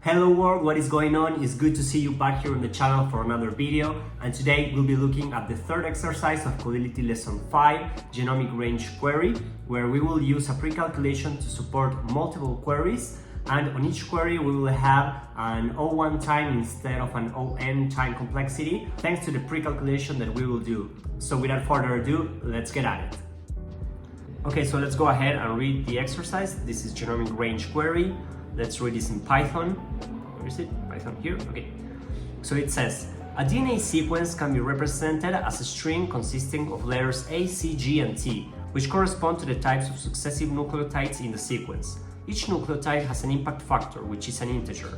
Hello world, what is going on? It's good to see you back here on the channel for another video, and today we'll be looking at the third exercise of Codility lesson 5, Genomic Range Query, where we will use a pre-calculation to support multiple queries, and on each query we will have an O1 time instead of an ON time complexity, thanks to the pre-calculation that we will do. So without further ado, let's get at it. Okay, so let's go ahead and read the exercise. This is Genomic Range Query. Let's read this in Python. Where is it? Python here? Okay. So it says, a DNA sequence can be represented as a string consisting of letters A, C, G, and T, which correspond to the types of successive nucleotides in the sequence. Each nucleotide has an impact factor, which is an integer.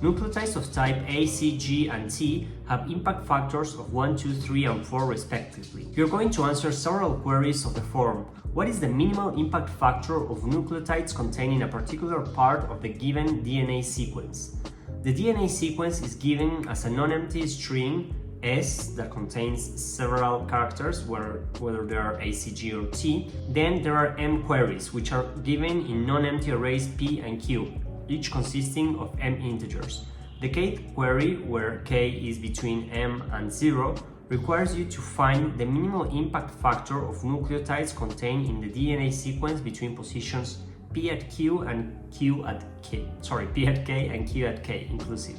Nucleotides of type A, C, G, and T have impact factors of 1, 2, 3, and 4 respectively. You're going to answer several queries of the form: what is the minimal impact factor of nucleotides containing a particular part of the given DNA sequence? The DNA sequence is given as a non-empty string S that contains several characters, whether they are A, C, G, or T. Then there are M queries, which are given in non-empty arrays P and Q, each consisting of M integers. The kth query, where k is between m and 0, requires you to find the minimal impact factor of nucleotides contained in the DNA sequence between positions P at Q and Q at K. P at K and Q at K inclusive.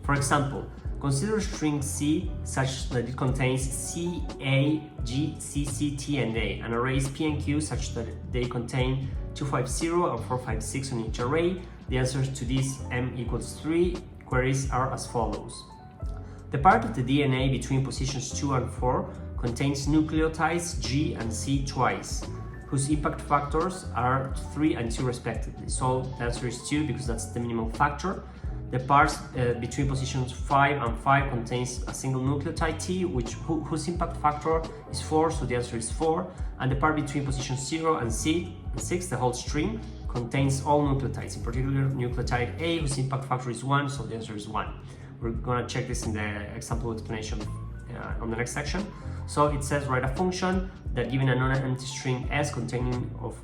For example, consider string C such that it contains C, A, G, C, C, T, and A, and arrays P and Q such that they contain 250 and 456 on each array. The answers to these m equals 3 queries are as follows. The part of the DNA between positions 2 and 4 contains nucleotides G and C twice, whose impact factors are 3 and 2 respectively. So the answer is 2 because that's the minimum factor. The parts between positions 5 and 5 contains a single nucleotide T, whose impact factor is 4, so the answer is 4. And the part between positions 0 and 6, the whole string, contains all nucleotides, in particular nucleotide A, whose impact factor is 1, so the answer is 1. We're gonna check this in the example explanation on the next section. So it says, write a function that given a non-empty string S consisting of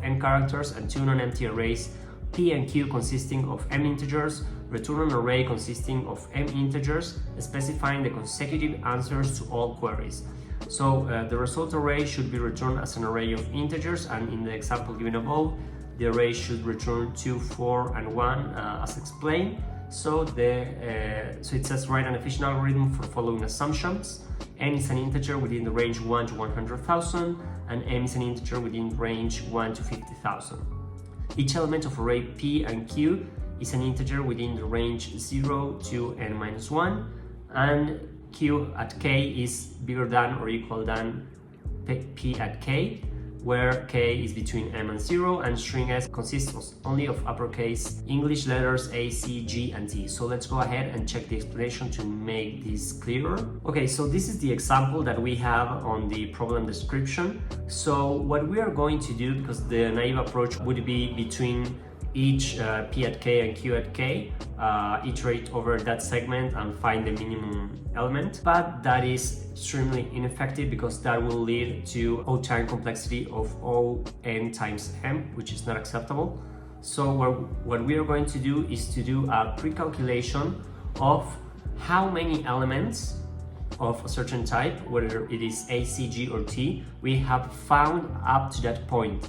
n characters and two non-empty arrays P and Q consisting of m integers, return an array consisting of m integers, specifying the consecutive answers to all queries. So the result array should be returned as an array of integers, and in the example given above, the array should return 2, 4, and 1 as explained. So it says, write an efficient algorithm for the following assumptions. N is an integer within the range 1 to 100,000, and m is an integer within the range 1 to 50,000. Each element of array P and Q is an integer within the range 0 to n-1, and Q at K is bigger than or equal than P at K, where K is between m and 0, and string S consists only of uppercase English letters A, C, G, and T. So let's go ahead and check the explanation to make this clearer. Okay, so this is the example that we have on the problem description. So what we are going to do, because the naive approach would be between each P at K and Q at K, iterate over that segment and find the minimum element, but that is extremely ineffective because that will lead to O time complexity of O n times m, which is not acceptable. So what we are going to do is to do a pre-calculation of how many elements of a certain type, whether it is A, C, G, or T, we have found up to that point.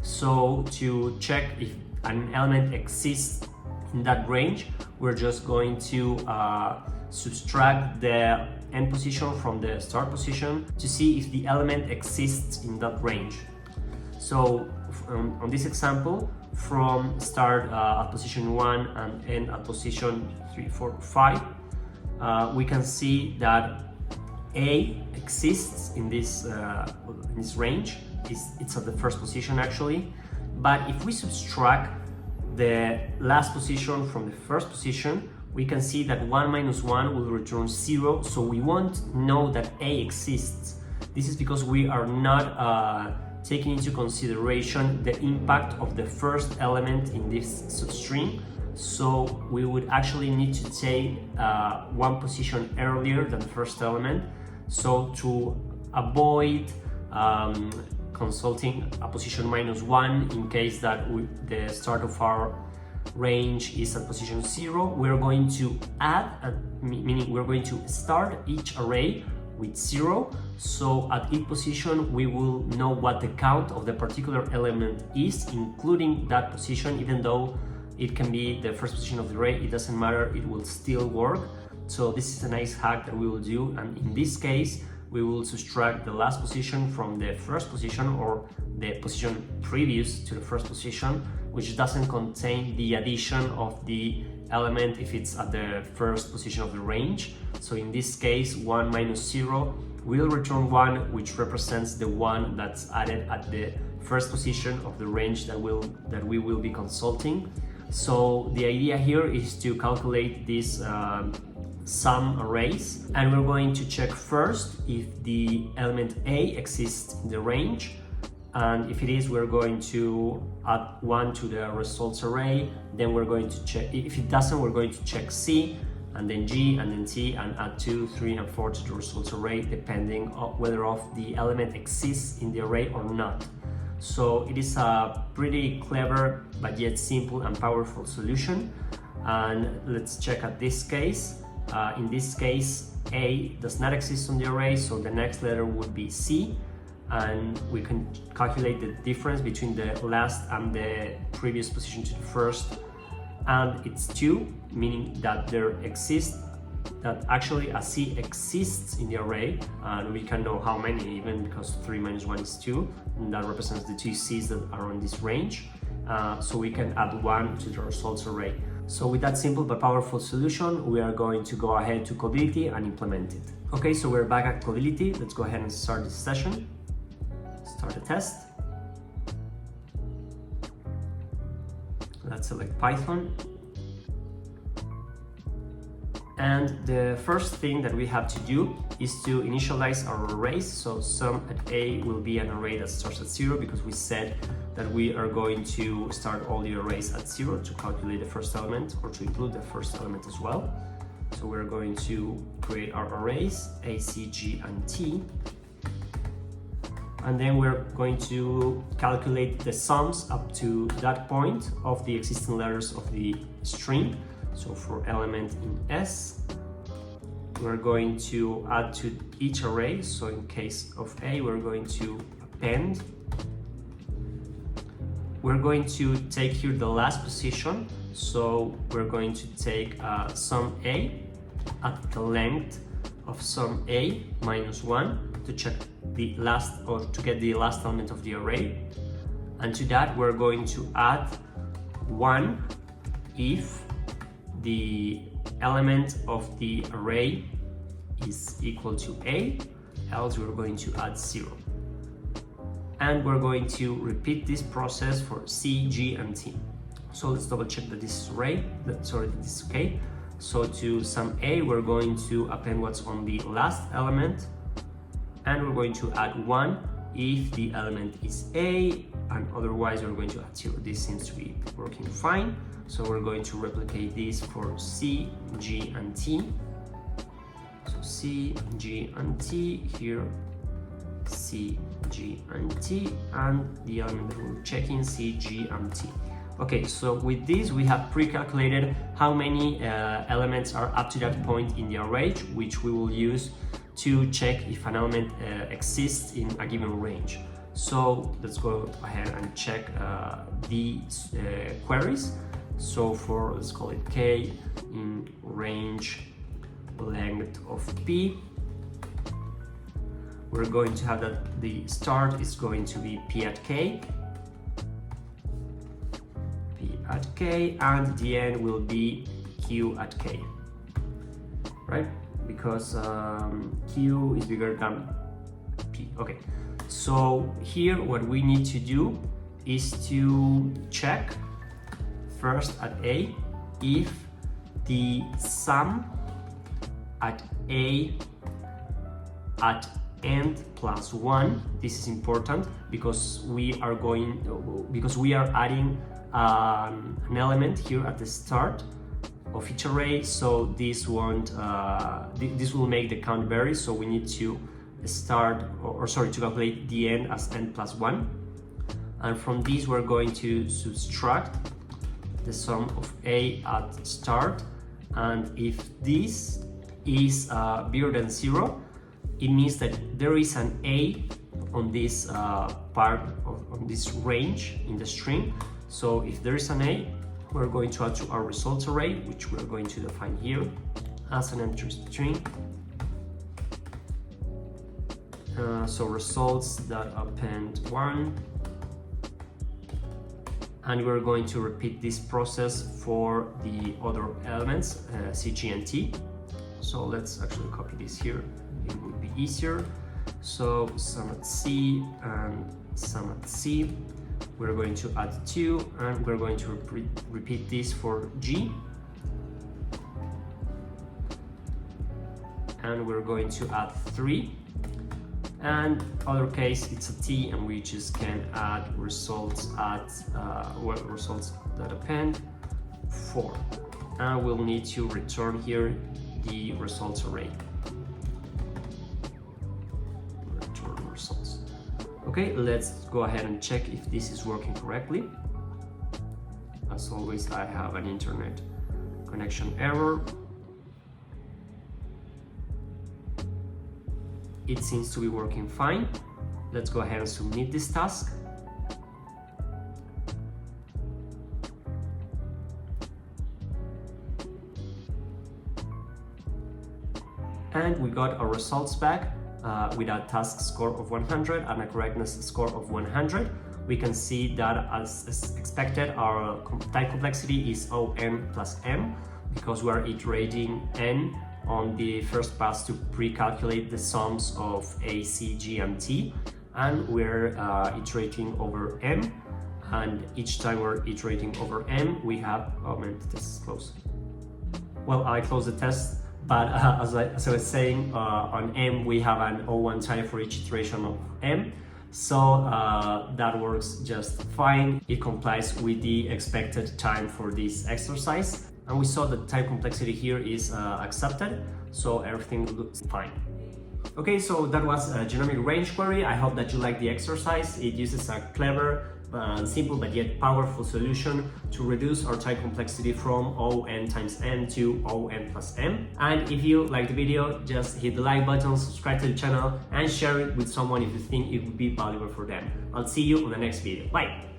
So to check if an element exists in that range, we're just going to subtract the end position from the start position to see if the element exists in that range. So on this example, from start at position 1 and end at position 3, 4, 5, we can see that A exists in this range. It's at the first position actually. But if we subtract the last position from the first position, we can see that 1 minus 1 will return 0, so we won't know that A exists. This is because we are not taking into consideration the impact of the first element in this substring. So we would actually need to take one position earlier than the first element. So to avoid consulting a position -1 in case that the start of our range is at position 0, we're going to add, meaning we're going to start each array with 0. So at each position, we will know what the count of the particular element is, including that position. Even though it can be the first position of the array, it doesn't matter, it will still work. So this is a nice hack that we will do, and in this case we will subtract the last position from the first position, or the position previous to the first position, which doesn't contain the addition of the element if it's at the first position of the range. So in this case, 1 minus 0 will return 1, which represents the one that's added at the first position of the range that we will be consulting. So the idea here is to calculate this sum arrays, and we're going to check first if the element A exists in the range, and if it is, we're going to add 1 to the results array. Then we're going to check, if it doesn't, we're going to check C, and then G, and then T, and add 2, 3, and 4 to the results array, depending on whether the element exists in the array or not. So it is a pretty clever but yet simple and powerful solution. And let's check at this case. In this case, A does not exist on the array, so the next letter would be C, and we can calculate the difference between the last and the previous position to the first, and it's 2, meaning that that actually a C exists in the array, and we can know how many, even because 3 minus 1 is 2, and that represents the 2 C's that are on this range. So we can add 1 to the results array. So with that simple but powerful solution, we are going to go ahead to Codility and implement it. Okay, so we're back at Codility. Let's go ahead and start this session. Start the test. Let's select Python. And the first thing that we have to do is to initialize our arrays. So sum at A will be an array that starts at 0, because we said that we are going to start all the arrays at 0 to calculate the first element, or to include the first element as well. So we're going to create our arrays A, C, G, and T. And then we're going to calculate the sums up to that point of the existing letters of the string. So for element in S, we're going to add to each array. So in case of A, we're going to append. We're going to take here the last position. So we're going to take sum A at the length of sum A minus 1 to check the last, or to get the last element of the array. And to that, we're going to add 1 if the element of the array is equal to A, else we're going to add 0. And we're going to repeat this process for C, G, and T. So let's double check that this is that this is okay. So to sum A, we're going to append what's on the last element, and we're going to add 1 if the element is A, and otherwise we're going to add 0. This seems to be working fine. So we're going to replicate this for C, G, and T. So C, G, and T here, C, G, and T, and the element that we're checking, C, G, and T. Okay, so with this we have pre-calculated how many elements are up to that point in the array, which we will use to check if an element exists in a given range. So let's go ahead and check these queries. So for, let's call it K in range length of P, we're going to have that the start is going to be P at K, and the end will be Q at K, right? Because Q is bigger than P. Okay, so here what we need to do is to check first at A if the sum at A at end plus 1, this is important because we are adding an element here at the start of each array, so this won't this will make the count vary, so we need to start to calculate the end as n plus 1, and from this we're going to subtract the sum of a at start, and if this is bigger than 0, it means that there is an a on this part on this range in the string. So if there is an a, we're going to add to our results array, which we're going to define here as an empty string. So results that append 1, and we're going to repeat this process for the other elements, C, G, and T. So let's actually copy this here, it would be easier. So sum at C and sum at C, we're going to add 2, and we're going to repeat this for G, and we're going to add 3, and other case it's a T, and we just can add results at results that append 4, and we'll need to return here the results array. Return results. Okay, let's go ahead and check if this is working correctly. As always, I have an internet connection error. It seems to be working fine. Let's go ahead and submit this task. And we got our results back with a task score of 100 and a correctness score of 100. We can see that as expected, our type complexity is O(n) plus m, because we are iterating n on the first pass to pre-calculate the sums of A, C, G, and T, and we're iterating over m, and each time we're iterating over m, we have, oh man, the test is closed. Well, I closed the test, but as I was saying, on m we have an O1 time for each iteration of m, so that works just fine. It complies with the expected time for this exercise. And we saw that type complexity here is accepted, so everything looks fine. Okay, so that was a genomic range query. I hope that you like the exercise. It uses a clever, simple but yet powerful solution to reduce our type complexity from O(n) times m to O(n) plus m. And if you like the video, just hit the like button, subscribe to the channel, and share it with someone if you think it would be valuable for them. I'll see you on the next video. Bye!